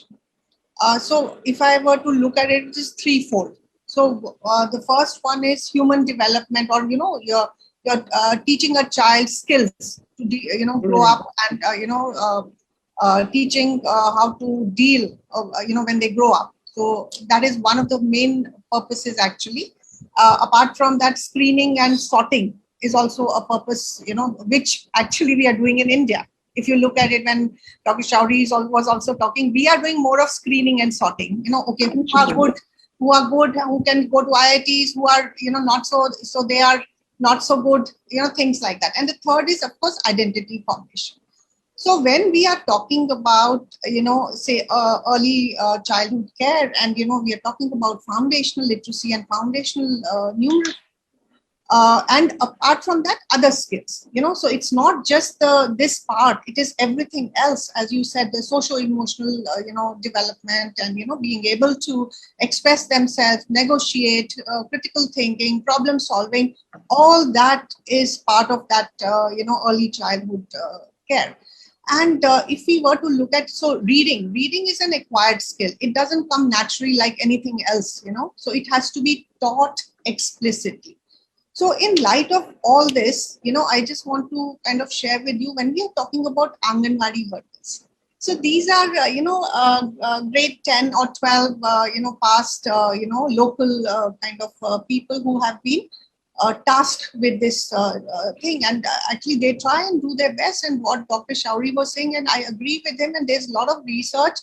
foundation. So if I were to look at it, it is threefold. So the first one is human development, or you're teaching a child skills to grow up, and teaching how to deal when they grow up. So that is one of the main purposes actually. Apart from that, screening and sorting is also a purpose, which actually we are doing in India. If you look at it, when Dr. Shauri was also talking, we are doing more of screening and sorting. Okay, who are good, who can go to IITs, who are not so they are not so good, things like that. And the third is, of course, identity formation. So when we are talking about, say, early childhood care, and, we are talking about foundational literacy and foundational numeracy, and apart from that, other skills, so it's not just this part, it is everything else, as you said, the socio-emotional, development, and, being able to express themselves, negotiate, critical thinking, problem solving, all that is part of that, early childhood care. And if we were to look at, so reading is an acquired skill. It doesn't come naturally like anything else, so it has to be taught explicitly. So in light of all this, I just want to kind of share with you, when we are talking about Anganwadi workers. So these are, grade 10 or 12, past, local kind of people who have been tasked with this thing. And actually they try and do their best. And what Dr. Shauri was saying, and I agree with him, and there's a lot of research.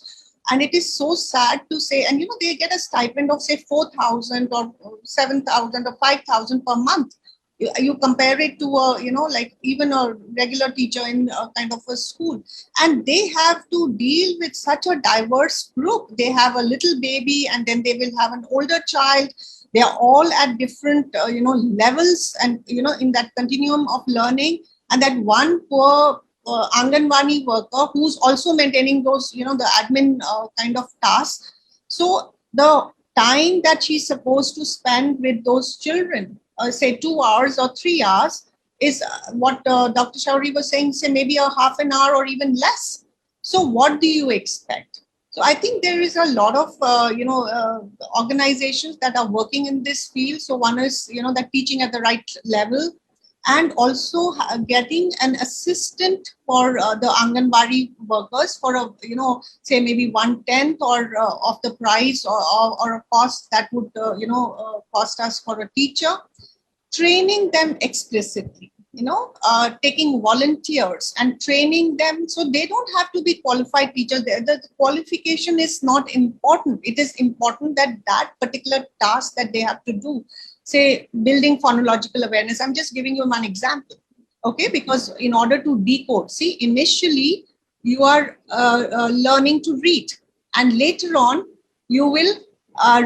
And it is so sad to say, and they get a stipend of say 4,000 or 7,000 or 5,000 per month. You compare it to like even a regular teacher in a kind of a school, and they have to deal with such a diverse group. They have a little baby, and then they will have an older child. They are all at different levels, and in that continuum of learning. And that one poor Anganwadi worker who's also maintaining those, the admin kind of tasks. So the time that she's supposed to spend with those children, say 2 hours or 3 hours, is what Dr. Shauri was saying, say maybe a half an hour or even less. So what do you expect? So I think there is a lot of, organizations that are working in this field. So one is, that teaching at the right level, and also getting an assistant for the Anganwadi workers for a, say maybe 1/10 or of the price, or a cost that would, cost us for a teacher, training them explicitly, taking volunteers and training them. So they don't have to be qualified teachers. The qualification is not important. It is important that that particular task that they have to do, say building phonological awareness. I'm just giving you one example, okay? Because in order to decode, see, initially you are learning to read, and later on you will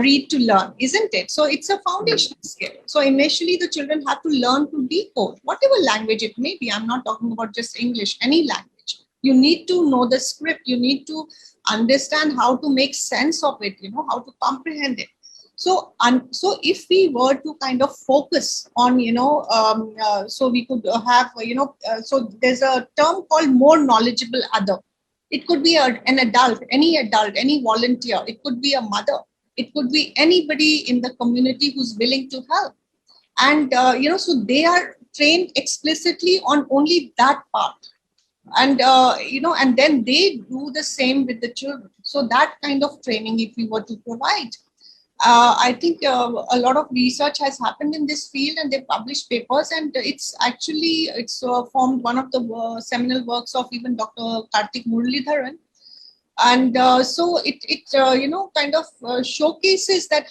read to learn, isn't it? So it's a foundational skill. So initially the children have to learn to decode, whatever language it may be. I'm not talking about just English, any language. You need to know the script. You need to understand how to make sense of it, how to comprehend it. So if we were to kind of focus on, so we could have, so there's a term called more knowledgeable other. It could be an adult, any volunteer. It could be a mother. It could be anybody in the community who's willing to help. And, so they are trained explicitly on only that part. And, and then they do the same with the children. So that kind of training, if we were to provide, I think a lot of research has happened in this field, and they published papers, and it's formed one of the seminal works of even Dr. Karthik Muralidharan. And so it kind of showcases that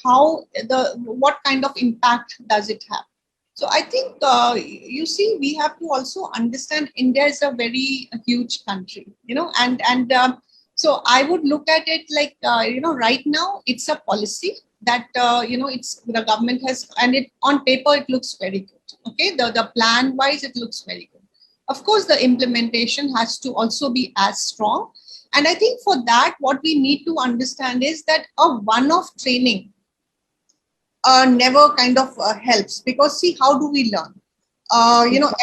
what kind of impact does it have. So I think, you see, we have to also understand India is a very huge country, and so I would look at it like, right now it's a policy that, it's the government has, and it on paper, it looks very good. Okay. The plan wise, it looks very good. Of course, the implementation has to also be as strong. And I think for that, what we need to understand is that a one-off training never kind of helps, because see, how do we learn?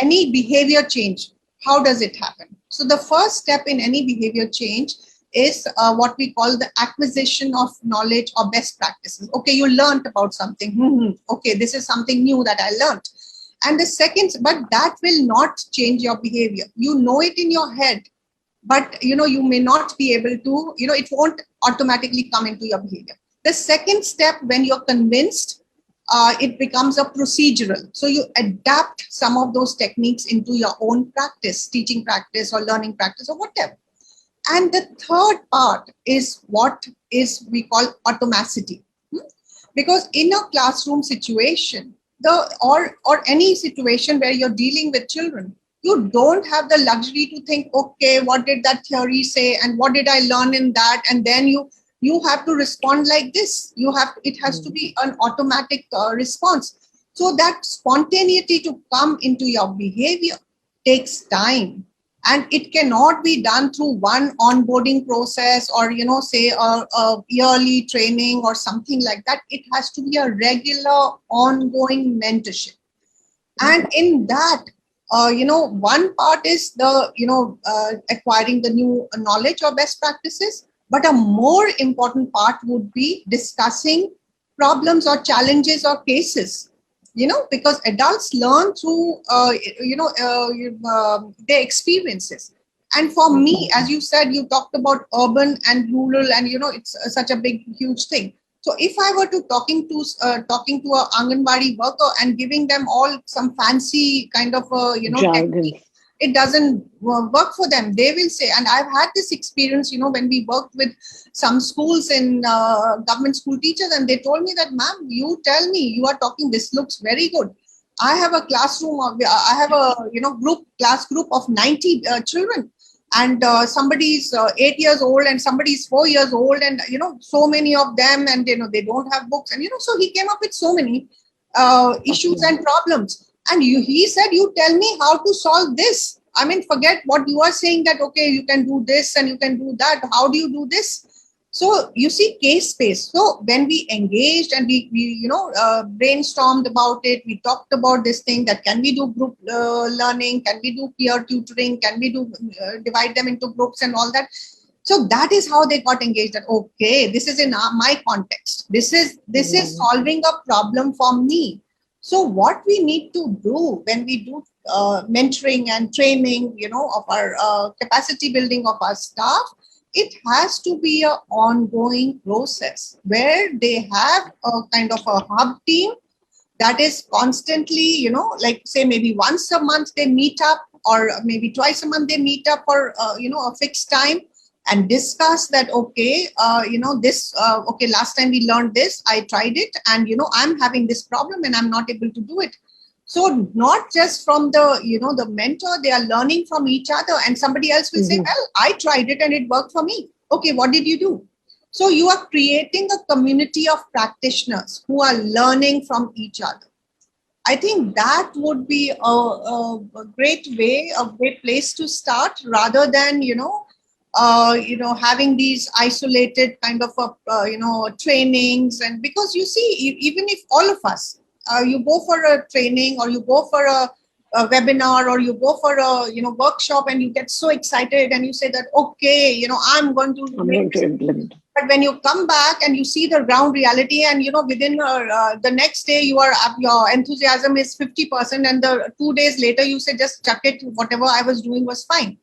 Any behavior change, how does it happen? So the first step in any behavior change is what we call the acquisition of knowledge or best practices. Okay, you learned about something. Okay, this is something new that I learned. And the second, but that will not change your behavior. You know it in your head, but you may not be able to, it won't automatically come into your behavior. The second step, when you're convinced, it becomes a procedural. So you adapt some of those techniques into your own practice, teaching practice or learning practice or whatever. And the third part is what is we call automacity. Because in a classroom situation, or any situation where you're dealing with children, you don't have the luxury to think, okay, what did that theory say and what did I learn in that, and then you have to respond like this. It has to be an automatic response. So that spontaneity to come into your behavior takes time, and it cannot be done through one onboarding process or say a yearly training or something like that. It has to be a regular ongoing mentorship. And in that, one part is the acquiring the new knowledge or best practices, but a more important part would be discussing problems or challenges or cases, because adults learn through their experiences. And for me, as you said, you talked about urban and rural, and it's such a big huge thing. So if I were to talking to a Anganwadi worker and giving them all some fancy kind of technique, it doesn't work for them. They will say, and I've had this experience, when we worked with some schools in government school teachers, and they told me that, ma'am, you tell me, you are talking, this looks very good. I have a classroom, I have a class group of 90 children, and somebody's 8 years old and somebody's 4 years old, and so many of them, and they don't have books, and so he came up with so many issues and problems. And he said, you tell me how to solve this. I mean, forget what you are saying that, okay, you can do this and you can do that. How do you do this? So you see, case based. So when we engaged and we brainstormed about it, we talked about this thing that can we do group learning, can we do peer tutoring, can we do divide them into groups and all that. So that is how they got engaged. That okay, this is in my context. This is solving a problem for me. So what we need to do when we do mentoring and training, of our capacity building of our staff, it has to be an ongoing process where they have a kind of a hub team that is constantly, like say maybe once a month they meet up, or maybe twice a month they meet up for, a fixed time and discuss that, okay, this, okay, last time we learned this, I tried it, and, I'm having this problem and I'm not able to do it. So not just from the mentor, they are learning from each other, and somebody else will say, well, I tried it and it worked for me. Okay, what did you do? So you are creating a community of practitioners who are learning from each other. I think that would be a great way, a great place to start, rather than, having these isolated kind of, trainings. And because you see, even if all of us, you go for a training or you go for a webinar or you go for a, workshop, and you get so excited and you say that, okay, I'm going to implement. But when you come back and you see the ground reality, and within the next day your enthusiasm is 50%, and the 2 days later you say, just chuck it, whatever I was doing was fine.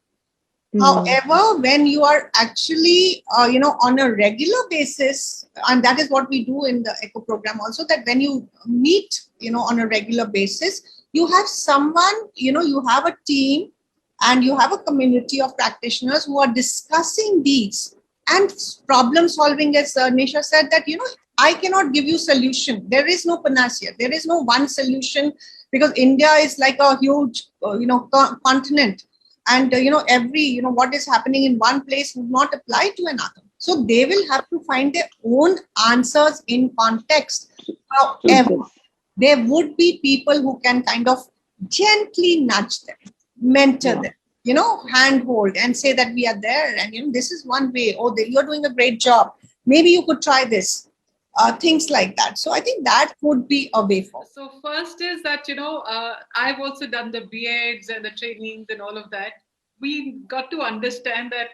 However, when you are actually on a regular basis, and that is what we do in the ECHO program also, that when you meet on a regular basis, you have someone, you have a team and you have a community of practitioners who are discussing these and problem solving. As Nisha said, that I cannot give you solution. There is no panacea. There is no one solution, because India is like a huge continent, and every what is happening in one place would not apply to another. So they will have to find their own answers in context. However, there would be people who can kind of gently nudge them, mentor them, handhold, and say that we are there, and this is one way. Oh, you're doing a great job. Maybe you could try this. Things like that. So I think that would be a way forward. So first is that, I've also done the B.Eds and the trainings and all of that. We got to understand that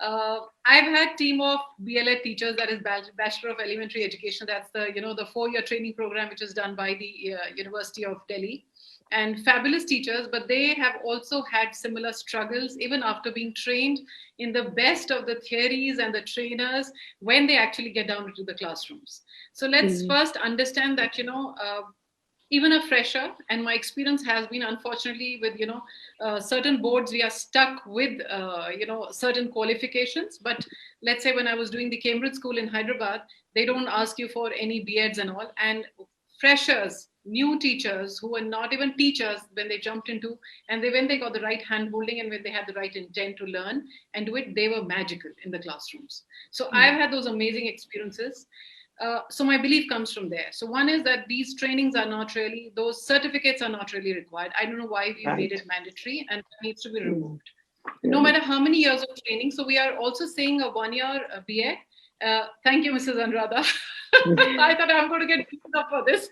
I've had team of BLEd teachers, that is Bachelor of Elementary Education. That's the the 4-year training program which is done by the University of Delhi, and fabulous teachers. But they have also had similar struggles even after being trained in the best of the theories and the trainers when they actually get down into the classrooms. So let's first understand that even a fresher, and my experience has been, unfortunately, with certain boards, we are stuck with certain qualifications. But let's say when I was doing the Cambridge school in Hyderabad, they don't ask you for any BEds and all. And freshers, new teachers who were not even teachers, when they jumped into, and when they got the right hand holding and when they had the right intent to learn and do it, they were magical in the classrooms. So I've had those amazing experiences. So my belief comes from there. So one is that these trainings are not really, those certificates are not really required. I don't know why we made it mandatory, and it needs to be removed. No matter how many years of training. So we are also saying a 1-year BA. Thank you, Mrs. Anuradha. I thought I'm going to get beaten up for this.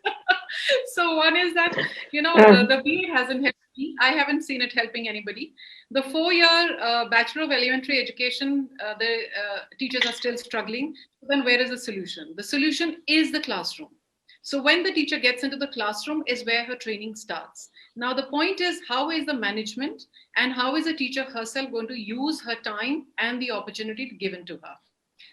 So one is that, the BA hasn't helped me. I haven't seen it helping anybody. The 4-year Bachelor of Elementary Education, the teachers are still struggling. Then where is the solution? The solution is the classroom. So when the teacher gets into the classroom is where her training starts. Now the point is, how is the management and how is the teacher herself going to use her time and the opportunity given to her?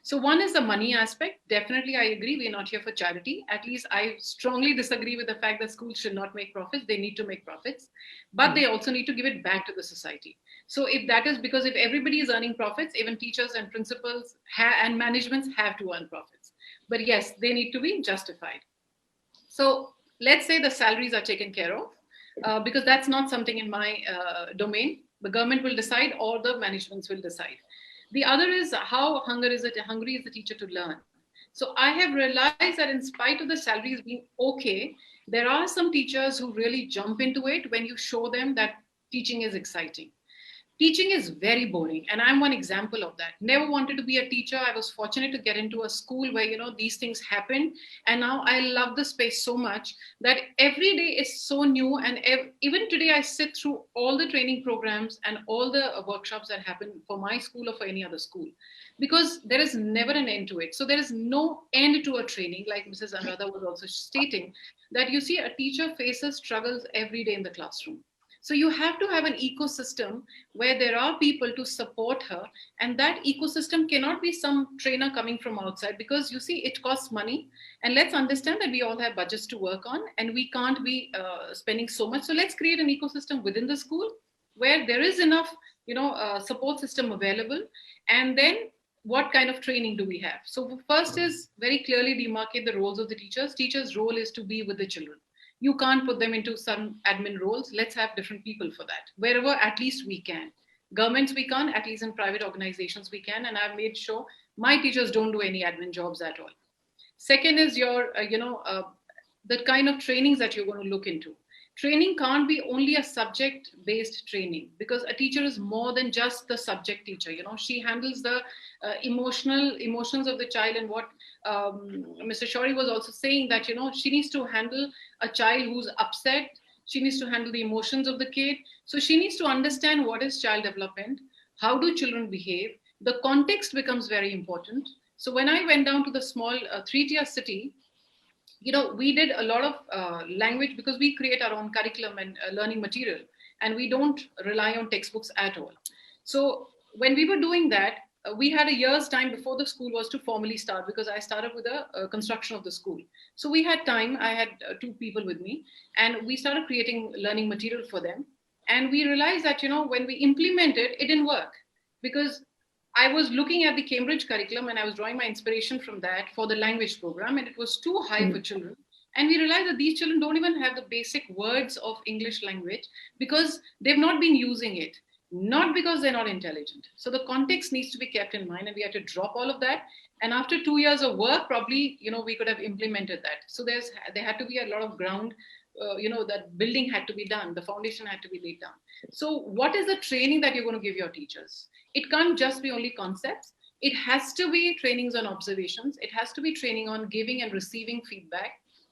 So one is the money aspect. Definitely, I agree. We're not here for charity. At least I strongly disagree with the fact that schools should not make profits. They need to make profits, but they also need to give it back to the society. So if that is because if everybody is earning profits, even teachers and principals and managements have to earn profits. But yes, they need to be justified. So let's say the salaries are taken care of, because that's not something in my domain. The government will decide or the managements will decide. The other is how hungry is the teacher to learn. So I have realized that in spite of the salaries being okay, there are some teachers who really jump into it when you show them that teaching is exciting. Teaching is very boring, and I'm one example of that. Never wanted to be a teacher. I was fortunate to get into a school where these things happen, and now I love the space so much that every day is so new. And even today I sit through all the training programs and all the workshops that happen for my school or for any other school, because there is never an end to it. So there is no end to a training, like Mrs. Anuradha was also stating, that you see a teacher faces struggles every day in the classroom. So you have to have an ecosystem where there are people to support her. And that ecosystem cannot be some trainer coming from outside, because you see, it costs money. And let's understand that we all have budgets to work on and we can't be spending so much. So let's create an ecosystem within the school where there is enough, support system available. And then what kind of training do we have? So first is very clearly demarcate the roles of the teachers. Teachers' role is to be with the children. You can't put them into some admin roles. Let's have different people for that. Wherever at least we can. Governments we can't, at least in private organizations we can. And I've made sure my teachers don't do any admin jobs at all. Second is your, the kind of trainings that you're going to look into. Training can't be only a subject-based training, because a teacher is more than just the subject teacher. She handles the emotions of the child, and what Mr. Shorey was also saying, that she needs to handle a child who's upset. She needs to handle the emotions of the kid. So she needs to understand what is child development, how do children behave. The context becomes very important. So when I went down to the small 3-tier city, we did a lot of language, because we create our own curriculum and learning material, and we don't rely on textbooks at all. So when we were doing that, we had a year's time before the school was to formally start, because I started with the construction of the school. So we had time. I had 2 people with me, and we started creating learning material for them. And we realized that, when we implemented, it didn't work, because I was looking at the Cambridge curriculum and I was drawing my inspiration from that for the language program, and it was too high for children. And we realized that these children don't even have the basic words of English language, because they've not been using it, not because they're not intelligent. So the context needs to be kept in mind, and we had to drop all of that. And after 2 years of work, probably, we could have implemented that. So there had to be a lot of ground, that building had to be done. The foundation had to be laid down. So what is the training that you're going to give your teachers? It can't just be only concepts. It has to be trainings on observations. It has to be training on giving and receiving feedback.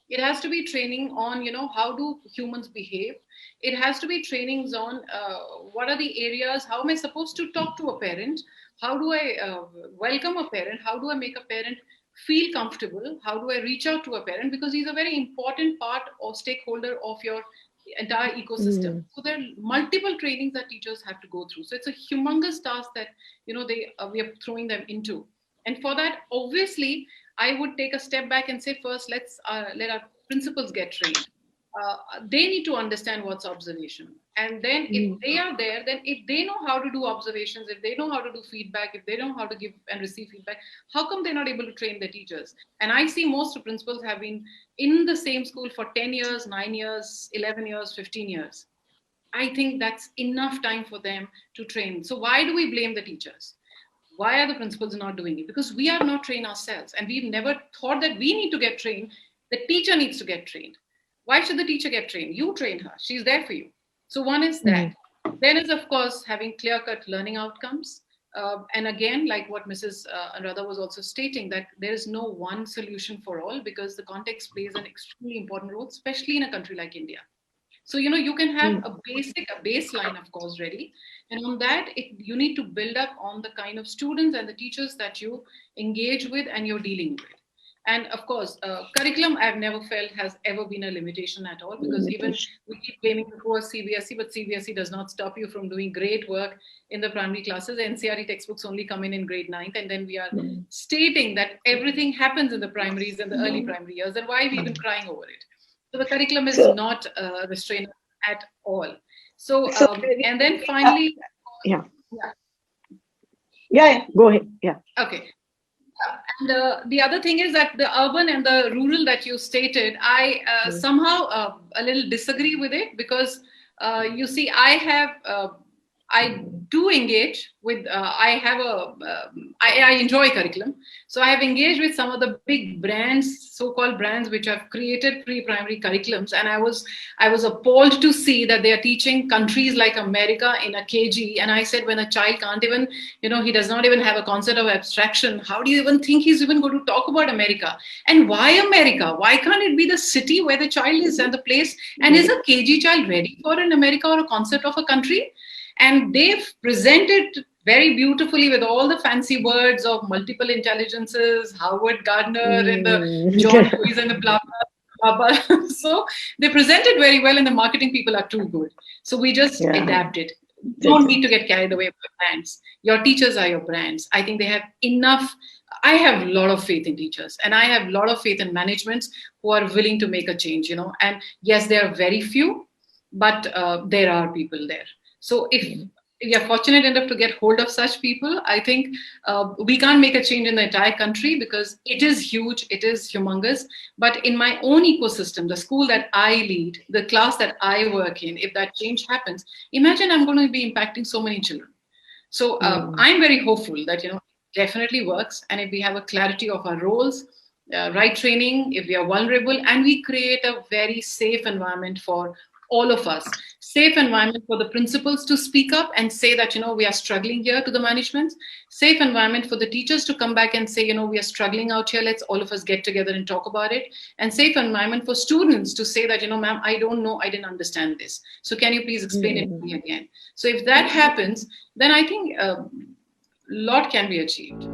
It has to be training on, how do humans behave? It has to be trainings on what are the areas, how am I supposed to talk to a parent How do I welcome a parent? How do I make a parent feel comfortable? How do I reach out to a parent? Because he's a very important part or stakeholder of your entire ecosystem. So there are multiple trainings that teachers have to go through. So it's a humongous task that we are throwing them into. And for that, obviously, I would take a step back and say, first, let's let our principals get trained. They need to understand what's observation. And then if they are there, then if they know how to do observations, if they know how to do feedback, if they know how to give and receive feedback, how come they're not able to train the teachers? And I see most principals have been in the same school for 10 years, 9 years, 11 years, 15 years. I think that's enough time for them to train. So why do we blame the teachers? Why are the principals not doing it? Because we are not trained ourselves, and we've never thought that we need to get trained. The teacher needs to get trained. Why should the teacher get trained? You train her. She's there for you. So one is that. Then is, of course, having clear-cut learning outcomes. And again, like what Mrs. Anuradha was also stating, that there is no one solution for all, because the context plays an extremely important role, especially in a country like India. So, you can have a baseline, of course, ready. And on that, you need to build up on the kind of students and the teachers that you engage with and you're dealing with. And of course, curriculum I've never felt has ever been a limitation at all, because even we keep blaming the poor CBSE, but CBSE does not stop you from doing great work in the primary classes. NCERT textbooks only come in grade 9th, and then we are stating that everything happens in the primaries and the early primary years, and why are we even crying over it? So the curriculum is not a restrainer at all. So, and then finally, yeah, go ahead. Yeah. Okay. And the other thing is that the urban and the rural that you stated, I somehow a little disagree with it, because you see, I do engage with, I enjoy curriculum. So I have engaged with some of the big brands, so-called brands, which have created pre-primary curriculums. And I was appalled to see that they are teaching countries like America in a KG. And I said, when a child can't even, he does not even have a concept of abstraction, how do you even think he's even going to talk about America? And why America? Why can't it be the city where the child is and the place? And is a KG child ready for an America or a concept of a country? And they've presented very beautifully with all the fancy words of multiple intelligences, Howard Gardner and the John Lewis and the blah, blah, blah. So they presented very well, and the marketing people are too good. So we just adapt it. You don't need to get carried away by brands. Your teachers are your brands. I think they have enough. I have a lot of faith in teachers, and I have a lot of faith in managements who are willing to make a change, And yes, there are very few, but there are people there. So if you're fortunate enough to get hold of such people, I think we can't make a change in the entire country, because it is huge, it is humongous. But in my own ecosystem, the school that I lead, the class that I work in, if that change happens, imagine I'm going to be impacting so many children. So I'm very hopeful that, it definitely works. And if we have a clarity of our roles, right training, if we are vulnerable, and we create a very safe environment for all of us, safe environment for the principals to speak up and say that, we are struggling here, to the management, safe environment for the teachers to come back and say, we are struggling out here, let's all of us get together and talk about it, and safe environment for students to say that, ma'am, I don't know, I didn't understand this. So can you please explain it to me again? So if that happens, then I think a lot can be achieved.